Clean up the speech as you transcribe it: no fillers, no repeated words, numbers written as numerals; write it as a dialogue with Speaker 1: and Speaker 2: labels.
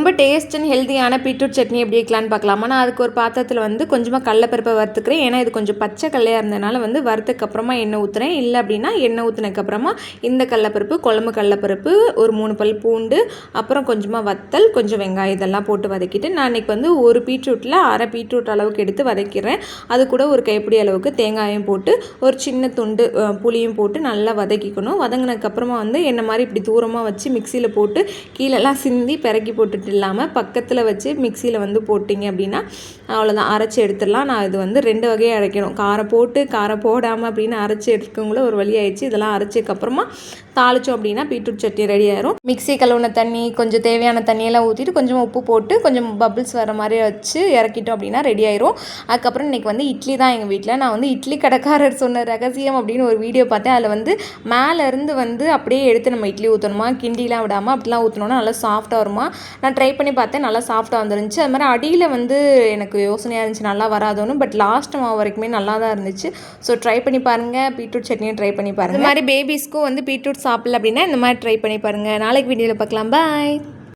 Speaker 1: ரொம்ப taste and ஹெல்த்தியான beetroot chutney எப்படி வைக்கலான்னு பார்க்கலாமா. நான் அதுக்கு ஒரு பாத்திரத்தில் வந்து கொஞ்சமாக கடலைப்பருப்பை வறுத்துக்கிறேன். ஏன்னா இது கொஞ்சம் பச்சை கடலையாக இருந்ததுனால வந்து வறுத்துக்கப்புறமா எண்ணெய் ஊற்றுறேன். இல்லை அப்படின்னா எண்ணெய் ஊற்றினதுக்கப்புறமா இந்த கடலைப்பருப்பு, குழம்பு கடலைப்பருப்பு, ஒரு 3 பல் பூண்டு, அப்புறம் கொஞ்சமாக வத்தல், கொஞ்சம் வெங்காயம் இதெல்லாம் போட்டு வதக்கிட்டு நான் இன்றைக்கி வந்து ஒரு பீட்ரூட்டில் அரை பீட்ரூட் அளவுக்கு எடுத்து வதக்கிறேன். அது கூட ஒரு கைப்பிடி அளவுக்கு தேங்காயம் போட்டு ஒரு சின்ன துண்டு புளியும் போட்டு நல்லா வதக்கிக்கணும். வதங்கினதுக்கப்புறமா வந்து என்ன மாதிரி இப்படி தூரமாக வச்சு மிக்சியில் போட்டு கீழெல்லாம் சிந்தி பிறக்கி போட்டுட்டு இல்லாமல் பக்கத்தில் வச்சு மிக்சியில் வந்து போட்டிங்க அப்படின்னா அவ்வளோதான், அரைச்சி எடுத்துடலாம். நான் இது வந்து 2 வகையாக அரைக்கணும், காரம் போட்டு காரம் போடாமல் அப்படின்னு அரைச்சி எடுத்துக்கவங்கள ஒரு வழி ஆயிடுச்சு. இதெல்லாம் அரைச்சதுக்கப்புறமா தாளித்தோம் அப்படின்னா பீட்ரூட் சட்னி ரெடி ஆயிரும். மிக்சி கழுவுன தண்ணி, கொஞ்சம் தேவையான தண்ணியெல்லாம் ஊற்றிட்டு கொஞ்சம் உப்பு போட்டு கொஞ்சம் பபிள்ஸ் வர மாதிரி வச்சு இறக்கிட்டோம் அப்படின்னா ரெடி ஆயிரும். அதுக்கப்புறம் இன்றைக்கி வந்து இட்லி தான் எங்கள் வீட்டில். நான் வந்து இட்லி கடைக்காரர் சொன்ன ரகசியம் அப்படின்னு ஒரு வீடியோ பார்த்தேன். அதில் வந்து மேலேருந்து வந்து அப்படியே எடுத்து நம்ம இட்லி ஊற்றணுமா, கிண்டிலாம் விடாமல் அப்படிலாம் ஊற்றினோன்னா நல்லா சாஃப்டாக வருமா. நான் ட்ரை பண்ணி பார்த்தேன், நல்லா சாஃப்டாக வந்துருந்துச்சு. அது மாதிரி அடியில் வந்து எனக்கு யோசனையாக இருந்துச்சு நல்லா வராதோன்னு. பட் லாஸ்ட் மாவு வரைக்குமே நல்லா தான் இருந்துச்சு. ஸோ ட்ரை பண்ணி பாருங்கள், பீட்ரூட் சட்னியும் ட்ரை பண்ணி பாருங்கள். இந்த மாதிரி பேபிஸ்க்கும் வந்து பீட்ரூட் சாப்பிடல அப்படின்னா இந்த மாதிரி ட்ரை பண்ணி பாருங்கள். நாளைக்கு வீடியோவில் பார்க்கலாம். பாய்.